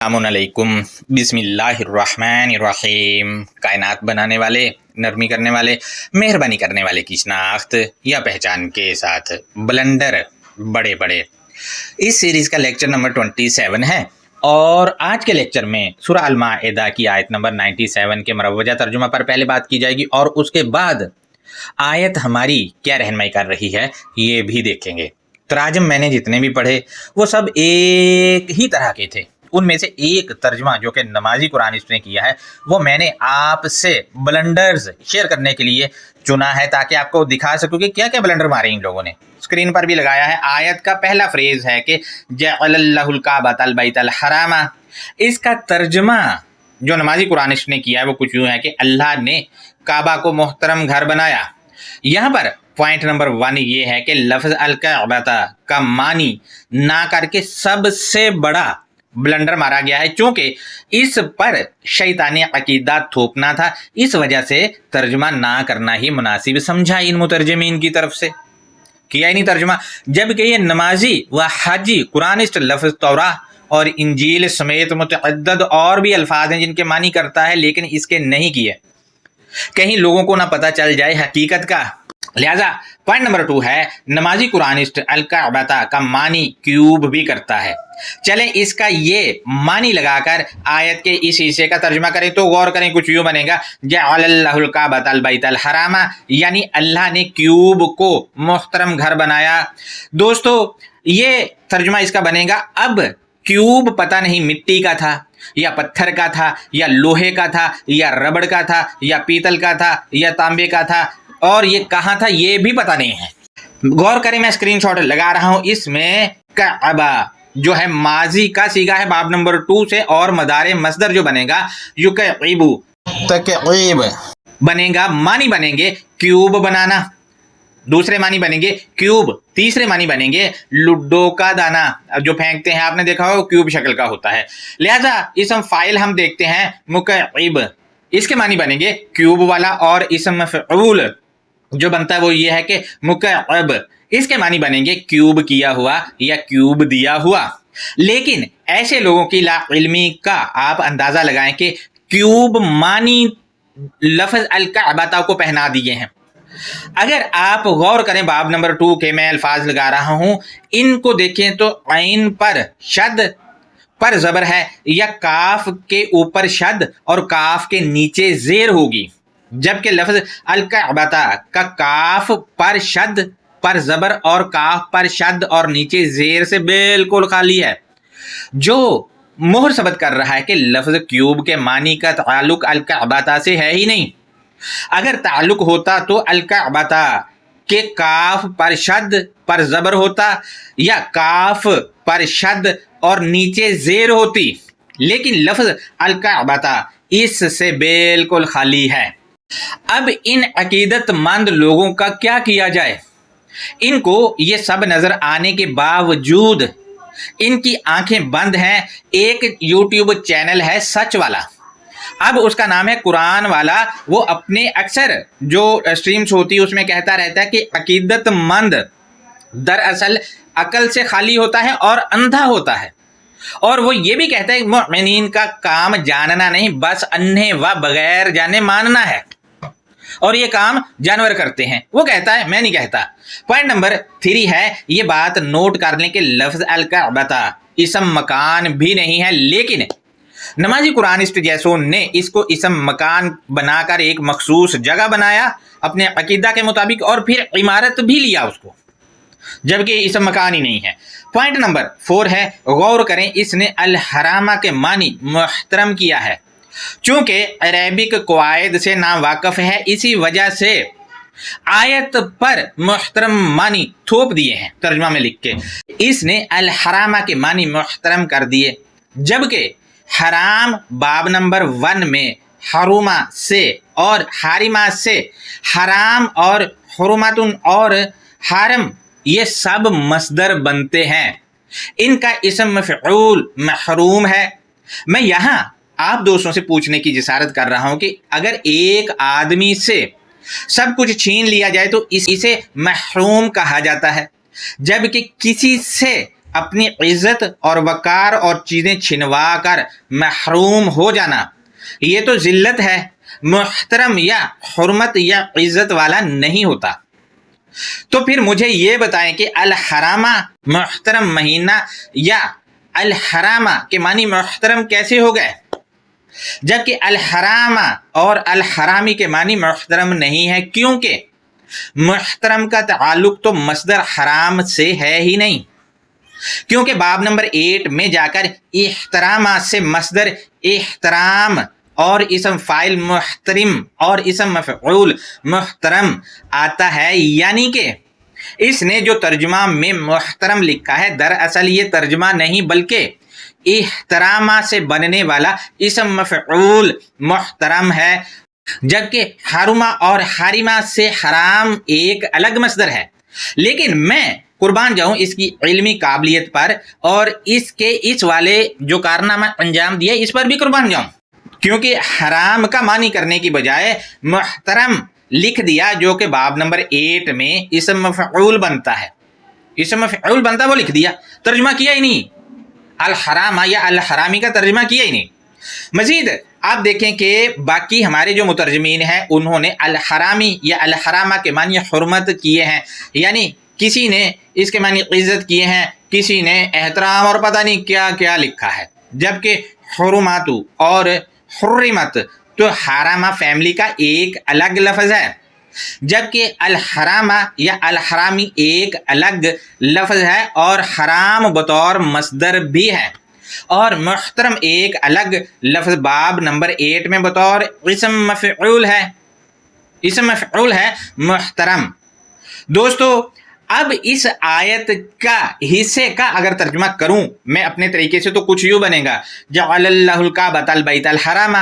अस्सलामुअलैकुम बिस्मिल्लाहिर्रहमानिर्रहीम। कायनात बनाने वाले, नरमी करने वाले, मेहरबानी करने वाले की शनाख्त या पहचान के साथ ब्लंडर बड़े बड़े, इस सीरीज़ का लेक्चर नंबर 27 है। और आज के लेक्चर में सूरह अल माइदा की आयत नंबर 97 के मरवजा तर्जुमा पर पहले बात की जाएगी और उसके बाद आयत हमारी क्या रहनुमाई कर रही है ये भी देखेंगे। तराजम मैंने जितने भी पढ़े वो सब एक ही तरह के थे। उनमें से एक तर्जमा जो कि नमाजी कुरानिस्ट ने किया है वो मैंने आपसे ब्लंडर्स शेयर करने के लिए चुना है ताकि आपको दिखा सकूं कि क्या क्या ब्लंडर मारे इन लोगों ने। स्क्रीन पर भी लगाया है। आयत का पहला फ्रेज है कि जअलल्लाहुल काबतल बैतल हरामा। इसका तर्जमा जो नमाजी कुरानिस्ट ने किया है वो कुछ यूँ है कि अल्लाह ने काबा को मोहतरम घर बनाया। यहाँ पर पॉइंट नंबर 1 ये है कि लफ्ज़ अल काबता का मानी ना करके सबसे बड़ा ब्लंडर मारा गया है, चूंकि इस पर शैतानी अकीदा थोपना था। इस वजह से तर्जुमा ना करना ही मुनासिब समझा इन मुतरजमीन की तरफ से, किया ही नहीं तर्जुमा। जबकि ये नमाजी व हाजी कुरानिस्ट लफ्ज़ तौरा और इंजील समेत मुतअद्दद और भी अल्फाज हैं जिनके मानी करता है, लेकिन इसके नहीं किए, कहीं लोगों को ना पता चल जाए हकीकत का। लिहाजा पॉइंट नंबर 2 है नमाजी कुरानिस्ट अल काबता का मानी क्यूब भी करता है। चलें इसका ये मानी लगाकर आयत के इस हिस्से का तर्जुमा करें तो गौर करें, कुछ यूँ बनेगा जअलल्लाहुल काबतल बैतल हरामा, यानी अल्लाह ने क्यूब को मोहतरम घर बनाया। दोस्तों ये तर्जुमा इसका बनेगा। अब क्यूब पता नहीं मिट्टी का था या पत्थर का था या लोहे का था या रबड़ का था या पीतल का था या तांबे का था, और ये कहाँ था ये भी पता नहीं है। गौर करें, मैं स्क्रीनशॉट लगा रहा हूँ। इसमें काबा जो है माजी का सीगा है बाब नंबर 2 से, और मदारे मसदर जो बनेगा युकईबु तकईब बनेगा। मानी बनेंगे क्यूब बनाना, दूसरे मानी बनेंगे क्यूब, तीसरे मानी बनेंगे लुड्डो का दाना जो फेंकते हैं, आपने देखा हो क्यूब शक्ल का होता है। लिहाजा इसम फाइल हम देखते हैं मुकईब, इसके मानी बनेंगे क्यूब वाला, और इसम मफऊल जो बनता है वो ये है कि मुकअब, इसके मानी बनेंगे क्यूब किया हुआ या क्यूब दिया हुआ। लेकिन ऐसे लोगों की लाइल्मी का आप अंदाजा लगाएं कि क्यूब मानी लफ्ज़ अल काबता को पहना दिए हैं। अगर आप गौर करें बाब नंबर 2 के मैं अल्फाज लगा रहा हूं, इनको देखें तो ऐन पर शद पर ज़बर है या काफ के ऊपर शद और काफ के नीचे ज़ेर होगी, जबकि लफ्ज़ अल काबता का काफ पर शद पर ज़बर और काफ पर शद और नीचे ज़ेर से बिल्कुल खाली है, जो मोहर सबत कर रहा है कि लफ्ज़ क्यूब के मानी का ताल्लुक अल काबता से है ही नहीं। अगर ताल्लुक होता तो अल काबता के काफ पर शद पर ज़बर होता या काफ पर शद और नीचे ज़ेर होती, लेकिन लफ्ज़ अल काबता इससे बिल्कुल खाली है। अब इन अकीदतमंद लोगों का क्या किया जाए? इनको ये सब नज़र आने के बावजूद इनकी आंखें बंद हैं। एक यूट्यूब चैनल है सच वाला, अब उसका नाम है कुरान वाला। वो अपने अक्सर जो स्ट्रीम्स होती है उसमें कहता रहता है कि अकीदतमंद दरअसल अकल से खाली होता है और अंधा होता है, और वो ये भी कहता है मुमिनीन का काम जानना नहीं बस अन्हे व बगैर जाने मानना है, और ये काम जानवर करते हैं। वो कहता है, मैं नहीं कहता। पॉइंट नंबर 3 है ये बात नोट कर लें कि लफ्ज़ अल काबता इसम मकान भी नहीं है, लेकिन नमाजी कुरानिस्ट जैसों ने इसको इसम मकान बनाकर एक मखसूस जगह बनाया अपने अकीदा के मुताबिक, और फिर इमारत भी लिया उसको, जबकि इसम मकान ही नहीं है। पॉइंट नंबर 4 है गौर करें, इसने अल हरामा के मानी मुहतरम किया है। चूंकि अरेबिक कवायद से नावाकिफ़ है, इसी वजह से आयत पर मुहतरम मानी थोप दिए हैं तर्जुमा में लिख के। इसने अल हरामा के मानी मुहतरम कर दिए, जबकि हराम बाब नंबर 1 में हरुमा से और हारिमा से, हराम और हुरुमतुन और हारम ये सब मसदर बनते हैं। इनका इसम मफ़ऊल महरूम है। मैं यहाँ आप दोस्तों से पूछने की जिसारत कर रहा हूँ कि अगर एक आदमी से सब कुछ छीन लिया जाए तो इसे महरूम कहा जाता है, जबकि किसी से اپنی عزت اور وقار اور چیزیں چھنوا کر محروم ہو جانا یہ تو ذلت ہے، محترم یا حرمت یا عزت والا نہیں ہوتا۔ تو پھر مجھے یہ بتائیں کہ الحرامہ محترم مہینہ یا الحرامہ کے معنی محترم کیسے ہو گئے، جبکہ الحرامہ اور الحرامی کے معنی محترم نہیں ہے، کیونکہ محترم کا تعلق تو مصدر حرام سے ہے ہی نہیں، کیونکہ باب نمبر 8 میں جا کر احترامہ سے مصدر احترام اور اسم فاعل محترم اور اسم مفعول محترم آتا ہے، یعنی کہ اس نے جو ترجمہ میں محترم لکھا ہے دراصل یہ ترجمہ نہیں بلکہ احترامہ سے بننے والا اسم مفعول محترم ہے، جبکہ حرمہ اور حرمہ سے حرام ایک الگ مصدر ہے۔ لیکن میں قربان جاؤں اس کی علمی قابلیت پر اور اس کے اس والے جو کارنامہ انجام دیا اس پر بھی قربان جاؤں، کیونکہ حرام کا معنی کرنے کی بجائے محترم لکھ دیا جو کہ باب نمبر 8 میں اسم مفعول بنتا ہے، اسم مفعول بنتا وہ لکھ دیا، ترجمہ کیا ہی نہیں، الحرامہ یا الحرامی کا ترجمہ کیا ہی نہیں۔ مزید آپ دیکھیں کہ باقی ہمارے جو مترجمین ہیں انہوں نے الحرامی یا الحرامہ کے معنی حرمت کیے ہیں، یعنی کسی نے اس کے معنی عزت کیے ہیں، کسی نے احترام اور پتہ نہیں کیا کیا لکھا ہے، جبکہ حرمات اور حرمت تو حرامہ فیملی کا ایک الگ لفظ ہے، جبکہ الحرامہ یا الحرامی ایک الگ لفظ ہے اور حرام بطور مصدر بھی ہے، اور محترم ایک الگ لفظ باب نمبر 8 میں بطور اسم مفعول ہے، اسم مفعول ہے محترم۔ دوستو اب اس آیت کا حصے کا اگر ترجمہ کروں میں اپنے طریقے سے تو کچھ یوں بنے گا، جعل اللہ الکعبۃ البیت الحرام،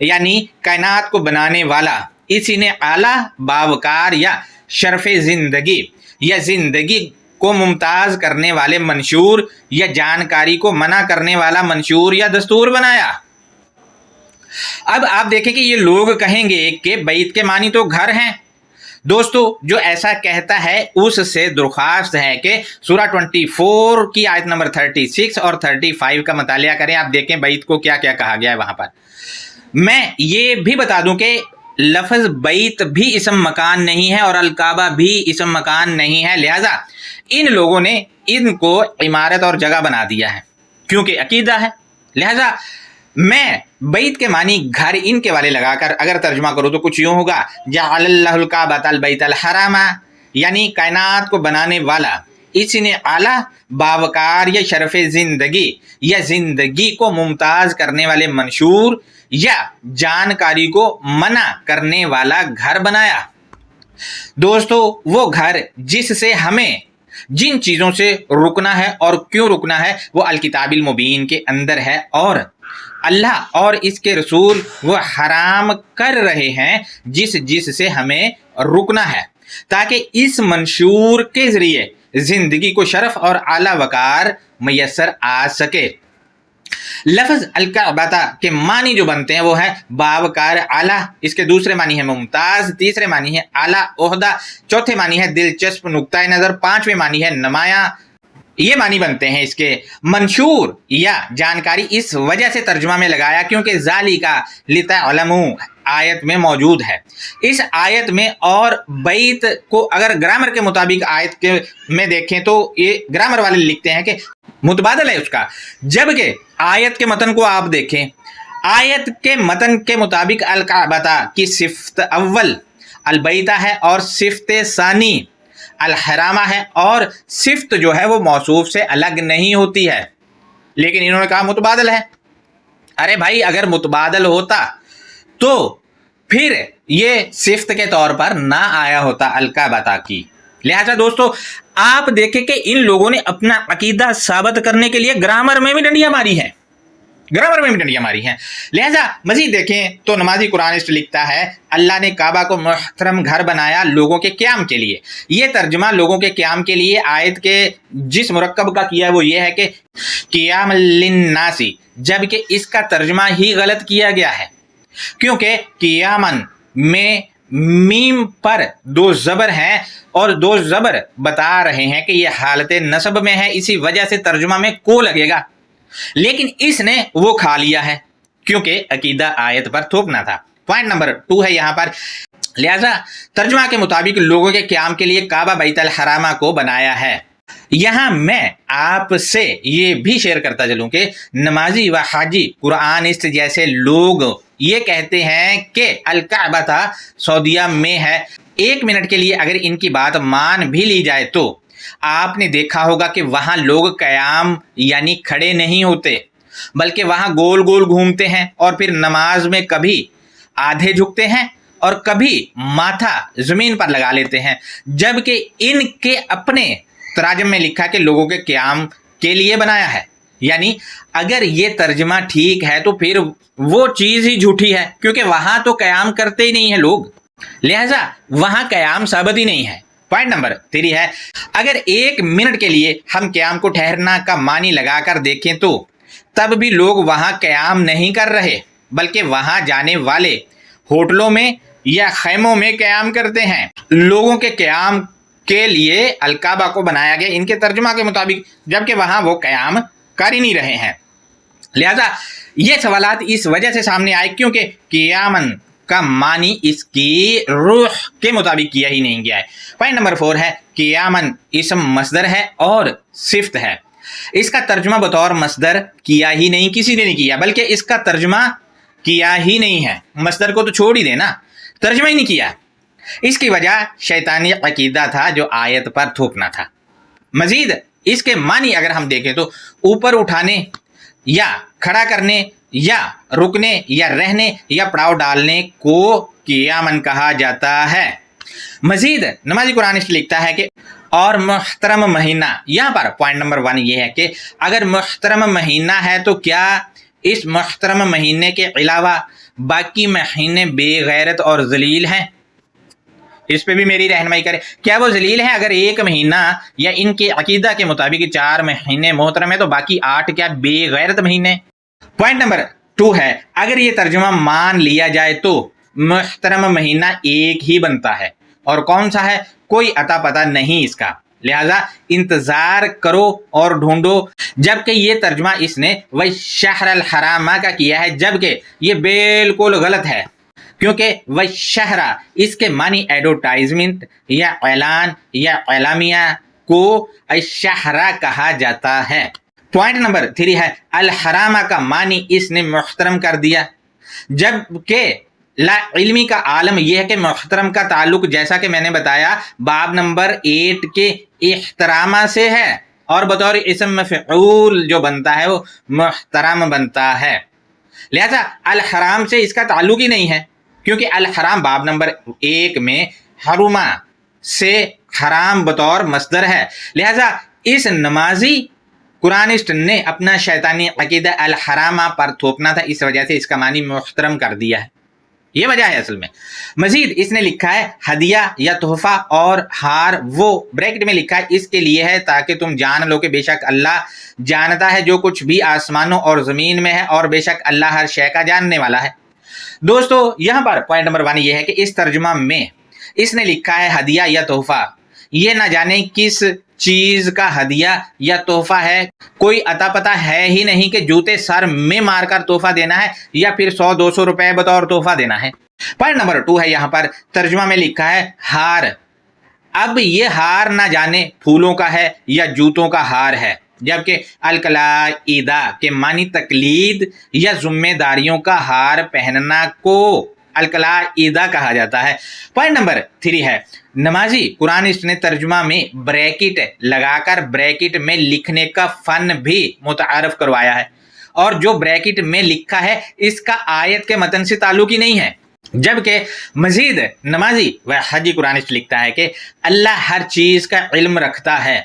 یعنی کائنات کو بنانے والا اسی نے اعلیٰ باوقار یا شرف زندگی یا زندگی کو ممتاز کرنے والے منشور یا جانکاری کو منع کرنے والا منشور یا دستور بنایا۔ اب آپ دیکھیں کہ یہ لوگ کہیں گے کہ بیت کے معنی تو گھر ہیں۔ دوستو جو ایسا کہتا ہے اس سے درخواست ہے کہ سورہ 24 کی آیت نمبر 36 اور 35 کا مطالعہ کریں، آپ دیکھیں بیت کو کیا کیا کہا گیا ہے وہاں پر۔ میں یہ بھی بتا دوں کہ لفظ بیت بھی اسم مکان نہیں ہے اور الکعبہ بھی اسم مکان نہیں ہے، لہٰذا ان لوگوں نے ان کو عمارت اور جگہ بنا دیا ہے کیونکہ عقیدہ ہے، لہٰذا میں بیت کے معنی گھر ان کے والے لگا کر اگر ترجمہ کروں تو کچھ یوں ہوگا، جعل اللہ الکعبۃ البیت الحرام، یعنی کائنات کو بنانے والا اس نے اعلیٰ باوقار یا شرف زندگی یا زندگی کو ممتاز کرنے والے منشور یا جانکاری کو منع کرنے والا گھر بنایا۔ دوستو وہ گھر جس سے ہمیں جن چیزوں سے رکنا ہے اور کیوں رکنا ہے وہ الکتاب المبین کے اندر ہے، اور اللہ اور اس کے رسول وہ حرام کر رہے ہیں جس سے ہمیں رکنا ہے، تاکہ اس منشور کے ذریعے زندگی کو شرف اور اعلیٰ وقار میسر آ سکے۔ لفظ الکعبۃ کے معنی جو بنتے ہیں وہ ہے باوقار اعلیٰ، اس کے دوسرے معنی ہے ممتاز، تیسرے معنی ہے اعلیٰ عہدہ، چوتھے معنی ہے دلچسپ نقطۂ نظر، پانچویں معنی ہے نمایاں۔ یہ معنی بنتے ہیں اس کے۔ منشور یا جانکاری اس وجہ سے ترجمہ میں لگایا کیونکہ ذالک لتعلموا آیت میں موجود ہے۔ اس آیت میں اور بیت کو اگر گرامر کے مطابق آیت کے میں دیکھیں تو یہ گرامر والے لکھتے ہیں کہ متبادل ہے اس کا، جبکہ آیت کے متن کو آپ دیکھیں، آیت کے متن کے مطابق الکعبۃ کی صفت اول البیتہ ہے اور صفت ثانی الحرامہ ہے، اور صفت جو ہے وہ موصوف سے الگ نہیں ہوتی ہے، لیکن انہوں نے کہا متبادل ہے۔ ارے بھائی اگر متبادل ہوتا تو پھر یہ صفت کے طور پر نہ آیا ہوتا الکعبۃ کی۔ لہذا دوستو آپ دیکھیں کہ ان لوگوں نے اپنا عقیدہ ثابت کرنے کے لیے گرامر میں بھی ڈنڈیاں ماری ہیں، گرامر میں بھی ڈنڈیاں ماری ہیں۔ لہذا مزید دیکھیں تو نمازی قرآنسٹ لکھتا ہے اللہ نے کعبہ کو محترم گھر بنایا لوگوں کے قیام کے لیے۔ یہ ترجمہ لوگوں کے قیام کے لیے آیت کے جس مرکب کا کیا ہے وہ یہ ہے کہ قیام للناس، جبکہ اس کا ترجمہ ہی غلط کیا گیا ہے، کیونکہ قیامن میں मीम पर दो ज़बर हैं और दो ज़बर बता रहे हैं कि ये हालत नसब में है, इसी वजह से तर्जुमा में को लगेगा, लेकिन इसने वो खा लिया है क्योंकि अकीदा आयत पर थोपना था। पॉइंट नंबर 2 है यहाँ पर, लिहाजा तर्जुमा के मुताबिक लोगों के क़याम के लिए काबा बैतुल हरामा को बनाया है। यहाँ मैं आपसे ये भी शेयर करता चलूँ कि नमाजी व हाजी कुरानिस्ट जैसे लोग ये कहते हैं कि अल काबा था सऊदीया में है। 1 मिनट के लिए अगर इनकी बात मान भी ली जाए तो आपने देखा होगा कि वहाँ लोग क़याम यानी खड़े नहीं होते, बल्कि वहाँ गोल गोल घूमते हैं और फिर नमाज में कभी आधे झुकते हैं और कभी माथा ज़मीन पर लगा लेते हैं, जबकि इनके अपने तराजम में लिखा कि लोगों के क़याम के लिए बनाया है। यानी अगर ये तर्जमा ठीक है तो फिर वो चीज़ ही झूठी है, क्योंकि वहाँ तो क़याम करते ही नहीं है लोग, लिहाजा वहाँ क़याम साबित ही नहीं है। पॉइंट नंबर 3 है, अगर 1 मिनट के लिए हम क़याम को ठहरना का मानी लगाकर देखें तो तब भी लोग वहाँ क़याम नहीं कर रहे, बल्कि वहाँ जाने वाले होटलों में या खैमों में क़याम करते हैं। लोगों के क़याम के लिए अल काबा को बनाया गया इनके तर्जुमा के मुताबिक, जबकि वहाँ वो क़याम कर ही नहीं रहे हैं। लिहाजा ये सवालात इस वजह से सामने आए क्योंकि क़यामन का मानी इसकी रूह के मुताबिक किया ही नहीं गया है। पॉइंट नंबर 4 है, क़यामन इसम मसदर है और सिफ्त है। इसका तर्जुमा बतौर मसदर किया ही नहीं, किसी ने नहीं किया, बल्कि इसका तर्जुमा किया ही नहीं है। मसदर को तो छोड़ ही देना, तर्जुमा ही नहीं किया। इसकी वजह शैतानी अकीदा था जो आयत पर थोपना था। मजीद इसके मानी अगर हम देखें तो ऊपर उठाने या खड़ा करने या रुकने या रहने या पड़ाव डालने को क़यामन कहा जाता है। मजीद नमाजी कुरानिस्ट लिखता है कि और मुहतरम महीना, यहाँ पर पॉइंट नंबर 1 ये है कि अगर मुहतरम महीना है तो क्या इस मुहतरम महीने के अलावा बाकी महीने बेगैरत और जलील हैं? इस पे भी मेरी रहनुमाई करें, क्या वो जलील है? अगर 1 महीना या इनके अकीदा के मुताबिक 4 महीने मोहतरम है तो बाकी 8 क्या बेगैरत महीने? पॉइंट नंबर 2 है, अगर ये तर्जुमा मान लिया जाए तो मुहतरम महीना एक ही बनता है, और कौन सा है कोई अता पता नहीं इसका, लिहाजा इंतज़ार करो और ढूंढो। जबकि ये तर्जुमा इसने वही शहर अल हरामा का किया है, जबकि ये बिल्कुल गलत है, क्योंकि वह शहरा इसके मानी एडवर्टाइजमेंट या ऐलान या एलामिया को शहरा कहा जाता है। पॉइंट नंबर 3 है, अल हरामा का मानी इसने मुहतरम कर दिया, जबकि ला इल्मी का आलम यह है कि मुहतरम का ताल्लुक जैसा कि मैंने बताया बाब नंबर 8 के इहतरामा से है, और बतौर इसम मफ़ऊल जो बनता है वो मुहतरम बनता है। लिहाजा अल हराम से इसका ताल्लुक ही नहीं है, क्योंकि अल हराम बाब नंबर 1 में हरुमा से हराम बतौर मसदर है। लिहाजा इस नमाजी कुरानिस्ट ने अपना शैतानी अकीदा अल हरामा पर थोपना था, इस वजह से इसका मानी मुहतरम कर दिया है, ये वजह है असल में। मजीद इसने लिखा है हदिया या तोहफा और हार, वो ब्रैकेट में लिखा है इसके लिए है ताकि तुम जान लो कि बेशक अल्लाह जानता है जो कुछ भी आसमानों और ज़मीन में है, और बेशक अल्लाह हर शय का जानने वाला है। दोस्तों यहाँ पर पॉइंट नंबर 1 ये है कि इस तर्जुमा में इसने लिखा है हदिया या तोहफा, ये ना जाने किस चीज़ का हदिया या तोहफा है, कोई अता पता है ही नहीं कि जूते सर में मारकर तोहफा देना है या फिर 100-200 रुपए बतौर तोहफा देना है। पॉइंट नंबर 2 है, यहाँ पर तर्जुमा में लिखा है हार। अब ये हार ना जाने फूलों का है या जूतों का हार है, जबकि अलकलाइदा के मानी तकलीद या जिम्मेदारियों का हार पहनना को अलकलाइदा कहा जाता है। पॉइंट नंबर 3 है, नमाजी कुरानिस्ट ने तर्जुमा में ब्रैकेट लगाकर ब्रैकेट में लिखने का फ़न भी मुतारफ करवाया है, और जो ब्रैकेट में लिखा है इसका आयत के मतन से ताल्लुक ही नहीं है। जबकि मजीद नमाजी व हजी कुरानिस्ट लिखता है कि अल्लाह हर चीज़ का इल्म रखता है,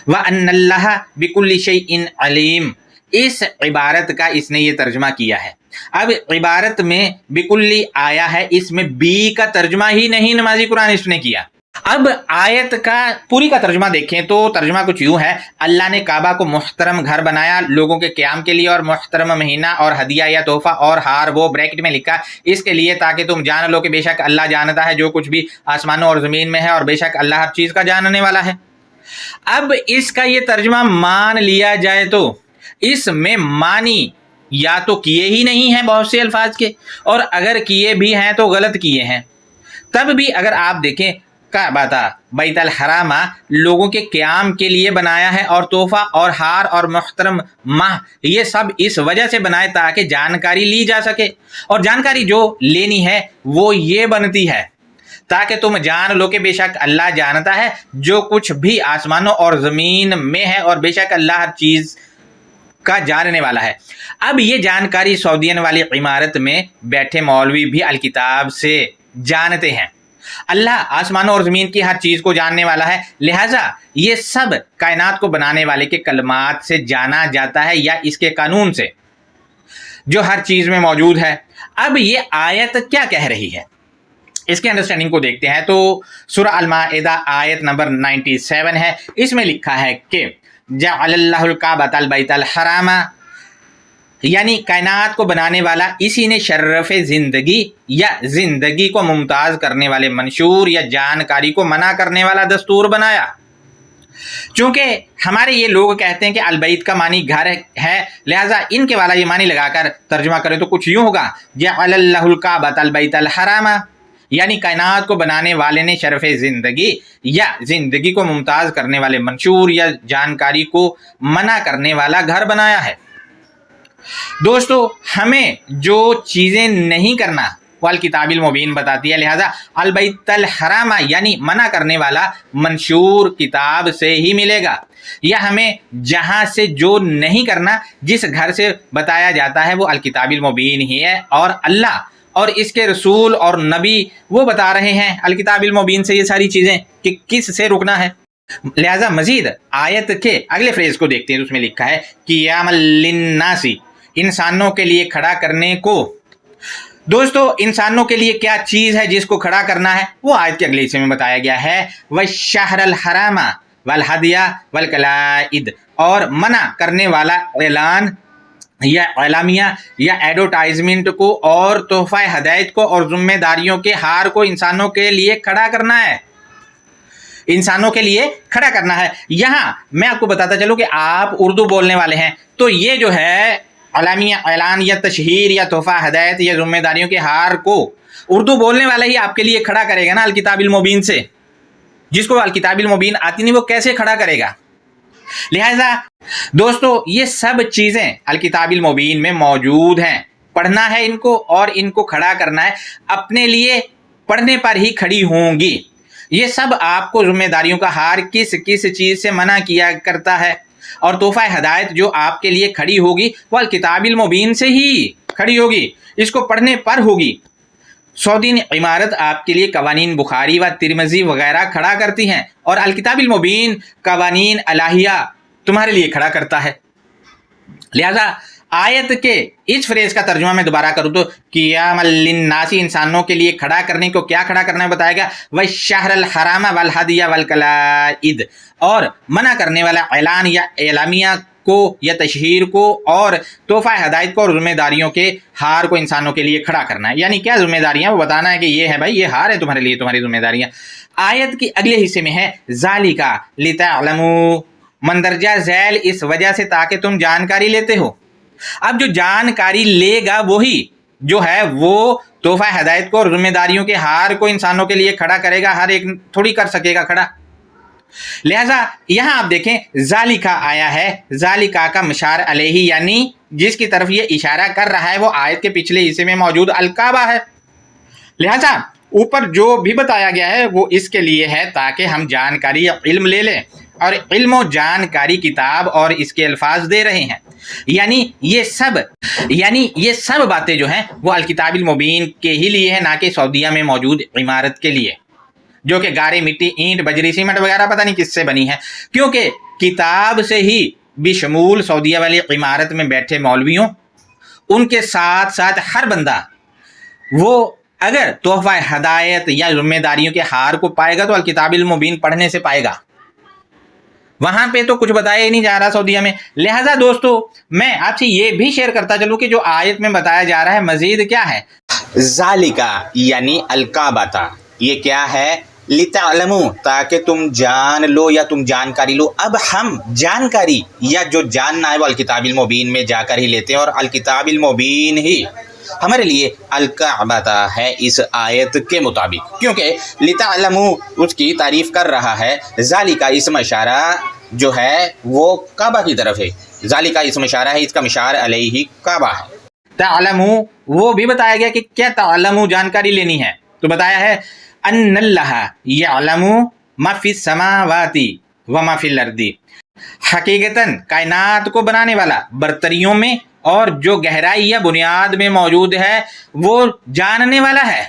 व अन्नल्लाह बिकुल्लि शैइन अलीम। इस इबारत का इसने ये तर्जुमा किया है। अब इबारत में बिकुल्ली आया है, इसमें बी का तर्जुमा ही नहीं नमाजी कुरानिस्ट ने किया। अब आयत का पूरी का तर्जुमा देखें तो तर्जुमा कुछ यूं है, अल्लाह ने काबा को मुहतरम घर बनाया लोगों के क़याम के लिए, और मुहतरम महीना और हदिया या तोहफा और हार वो ब्रैकेट में लिखा इसके लिए ताकि तुम जान लो कि बेशक अल्लाह जानता है जो कुछ भी आसमानों और ज़मीन में है, और बेशक अल्लाह हर चीज़ का जानने वाला है। अब इसका ये तर्जुमा मान लिया जाए तो इसमें मानी या तो किए ही नहीं हैं बहुत से अल्फाज के, और अगर किए भी हैं तो गलत किए हैं। तब भी अगर आप देखें काबा बैतुल हरामा लोगों के क़याम के लिए बनाया है, और तोहफा और हार और मुहतरम माह ये सब इस वजह से बनाए ताकि जानकारी ली जा सके, और जानकारी जो लेनी है वो ये बनती है ताकि तुम जान लो कि बेशक अल्लाह जानता है जो कुछ भी आसमानों और ज़मीन में है, और बेशक अल्लाह हर चीज़ का जानने वाला है। अब ये जानकारी सऊदीयन वाली इमारत में बैठे मौलवी भी अल किताब से जानते हैं। अल्लाह आसमानों और ज़मीन की हर चीज़ को जानने वाला है, लिहाजा ये सब कायनात को बनाने वाले के कलमात से जाना जाता है या इसके कानून से जो हर चीज़ में मौजूद है। अब ये आयत क्या कह रही है इसके अंडरस्टैंडिंग को देखते हैं तो सूरह अल-माइदा आयत नंबर 97 है। इसमें लिखा है कि जअलल्लाहुल काबतल बैतुल हरामा, यानी कायनात को बनाने वाला इसी ने शर्फ ज़िंदगी या ज़िंदगी को मुमताज़ करने वाले मंशूर या जानकारी को मना करने वाला दस्तूर बनाया। चूँकि हमारे ये लोग कहते हैं कि अलबैत का मानी घर है, लिहाजा इनके वाला ये मानी लगाकर तर्जुमा करें तो कुछ यूँ होगा, जअलल्लाहुल काबतल बैतुल हरामा, यानी कायनात को बनाने वाले ने शर्फ ज़िंदगी या ज़िंदगी को मुमताज़ करने वाले मंशूर या जानकारी को मना करने वाला घर बनाया है। दोस्तों, हमें जो चीज़ें नहीं करना वो अल किताबिल मुबीन बताती है, लिहाजा अल बैतुल हरामा यानी मना करने वाला मंशूर किताब से ही मिलेगा, या हमें जहाँ से जो नहीं करना जिस घर से बताया जाता है वो अल किताबिल मुबीन ही है, और अल्लाह और इसके रसूल और नबी वो बता रहे हैं अल किताबिल मुबीन से ये सारी चीज़ें कि किस से रुकना है। लिहाजा मजीद आयत के अगले फ्रेज को देखते हैं, उसमें लिखा है क़ियामल लिन्नासी, इंसानों के लिए खड़ा करने को। दोस्तों, इंसानों के लिए क्या चीज़ है जिसको खड़ा करना है वो आयत के अगले हिस्से में बताया गया है, वश्शहरल हरामा वल हदिया वल कलाइद, और मना करने वाला ऐलान या एलामिया या एडवर्टाइजमेंट को और तोहफा हदायत को और जिम्मेदारियों के हार को इंसानों के लिए खड़ा करना है, इंसानों के लिए खड़ा करना है। यहाँ मैं आपको बताता चलूँ कि आप उर्दू बोलने वाले हैं तो ये जो है एलामिया ऐलान या तशहीर या तोहफा हदायत या जिम्मेदारियों के हार को उर्दू बोलने वाला ही आपके लिए खड़ा करेगा ना अल किताबिल मुबीन से। जिसको अल किताबिल मुबीन आती नहीं वो कैसे खड़ा करेगा। लिहाजा दोस्तों, ये सब चीज़ें अल किताबिल मुबीन में मौजूद हैं, पढ़ना है इनको और इनको खड़ा करना है, अपने लिए पढ़ने पर ही खड़ी होंगी। ये सब आपको जिम्मेदारियों का हार किस किस चीज़ से मना किया करता है, और तोहफा हदायत जो आपके लिए खड़ी होगी वो अल किताबिल मुबीन से ही खड़ी होगी, इसको पढ़ने पर होगी। सऊदी इमारत आपके लिए कवानीन बुखारी व तिरमिज़ी वगैरह खड़ा करती हैं, और अल किताबिल मुबीन कवानीन अलाहिया तुम्हारे लिए खड़ा करता है। लिहाजा आयत के इस फ्रेज का तर्जुमा मैं दोबारा करूँ तो क़ियामल लिन्नासी, इंसानों के लिए खड़ा करने को क्या खड़ा करना है बताया गया, वश्शहरल हरामा वल हदिया वल कलाइद, और मना करने वाला ऐलान या एलामिया को या तशहीर को और तोहफा हदायत को और जिम्मेदारियों के हार को इंसानों के लिए खड़ा करना है। यानी क्या जिम्मेदारियां, वो बताना है कि ये है भाई, ये हार है तुम्हारे लिए, तुम्हारी जिम्मेदारियां। आयत के अगले हिस्से में है ज़ालिका लितअलमू, मंदरजा झैल इस वजह से ताकि तुम जानकारी लेते हो। अब जो जानकारी लेगा वही जो है वो तोहफा हदायत को और जिम्मेदारियों के हार को इंसानों के लिए खड़ा करेगा, हर एक थोड़ी कर सकेगा खड़ा। लिहाजा यहां आप देखें ज़ालिका आया है, ज़ालिका का मशार अलैहि यानी जिसकी तरफ ये इशारा कर रहा है वो आयत के पिछले हिस्से में मौजूद अल काबा है। लिहाजा ऊपर जो भी बताया गया है वो इसके लिए है ताकि हम जानकारी या इल्म ले लें, और इल्म और जानकारी किताब और इसके अल्फाज दे रहे हैं। यानी ये सब बातें जो हैं वो अल किताबिल मुबीन के ही लिए है, ना कि सऊदीया में मौजूद इमारत के लिए जो कि गारे मिट्टी ईंट बजरी सीमेंट वगैरह पता नहीं किससे बनी है। क्योंकि किताब से ही बिशमूल सऊदीया वाली इमारत में बैठे मौलवियों, उनके साथ साथ हर बंदा वो اگر تحفہ ہدایت یا ذمہ داریوں کے ہار کو پائے گا تو الکتاب المبین پڑھنے سے پائے گا. وہاں پہ تو کچھ بتایا ہی نہیں جا رہا سعودیہ میں. لہٰذا دوستو میں آپ سے یہ بھی شیئر کرتا چلوں کہ جو آیت میں بتایا جا رہا ہے مزید کیا ہے. ذالکا یعنی الکعبہ، یہ کیا ہے؟ لتعلموا، تاکہ تم جان لو یا تم جانکاری لو. اب ہم جانکاری یا جو جاننا ہے وہ الکتاب المبین میں جا کر ہی لیتے ہیں، اور الکتاب المبین ہی ہمارے لیے الکعبہ ہے اس آیت کے مطابق، کیونکہ لتعلموا اس کی تعریف کر رہا ہے. ذالکا اسم اشارہ جو ہے وہ کعبہ کی طرف ہے. ذالکا اسم اشارہ ہے، اس کا مشار علیہ کعبہ ہے. تعلموا وہ بھی بتایا گیا کہ کیا تعلموا جانکاری لینی ہے، تو بتایا ہے ان اللہ یعلم ما فی السماوات وما فی الارض، حقیقتاً کائنات کو بنانے والا برتریوں میں اور جو گہرائی یا بنیاد میں موجود ہے وہ جاننے والا ہے.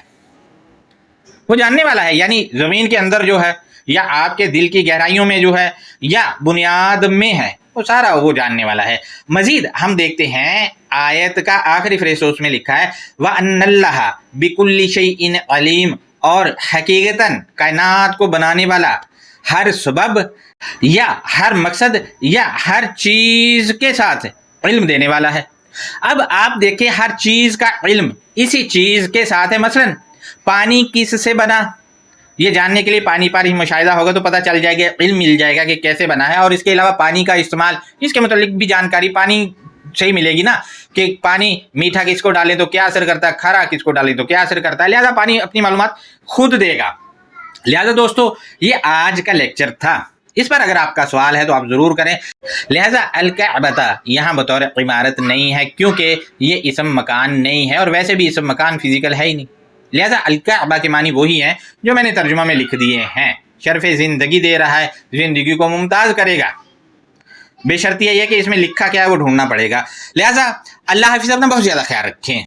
وہ جاننے والا ہے یعنی زمین کے اندر جو ہے یا آپ کے دل کی گہرائیوں میں جو ہے یا بنیاد میں ہے، وہ سارا وہ جاننے والا ہے. مزید ہم دیکھتے ہیں آیت کا آخری فریز اس میں لکھا ہے وَأَنَّ اللَّهَ بِكُلِّ شَيْءٍ عَلِيمٌ، اور حقیقتاً کائنات کو بنانے والا ہر سبب یا ہر مقصد یا ہر چیز کے ساتھ علم دینے والا ہے. اب آپ دیکھیں ہر چیز کا علم اسی چیز کے ساتھ ہے. مثلا پانی کس سے بنا، یہ جاننے کے لیے پانی پر ہی مشاہدہ ہوگا تو پتہ چل جائے گا، علم مل جائے گا کہ کیسے بنا ہے. اور اس کے علاوہ پانی کا استعمال، اس کے متعلق بھی جانکاری پانی سے ہی ملے گی نا، کہ پانی میٹھا کس کو ڈالیں تو کیا اثر کرتا ہے، کھارا کس کو ڈالیں تو کیا اثر کرتا ہے. لہٰذا پانی اپنی معلومات خود دے گا. لہٰذا دوستو یہ آج کا لیکچر تھا. اس پر اگر آپ کا سوال ہے تو آپ ضرور کریں. لہٰذا الکعبہ یہاں بطور عمارت نہیں ہے، کیونکہ یہ اسم مکان نہیں ہے، اور ویسے بھی اسم مکان فزیکل ہے ہی نہیں. لہٰذا الکعبہ کے معنی وہی ہیں جو میں نے ترجمہ میں لکھ دیے ہیں. شرف زندگی دے رہا ہے، زندگی کو ممتاز کرے گا. بے شرط یہ ہے کہ اس میں لکھا کیا ہے وہ ڈھونڈنا پڑے گا. لہٰذا اللہ حافظ، اپنا بہت زیادہ خیال رکھیں.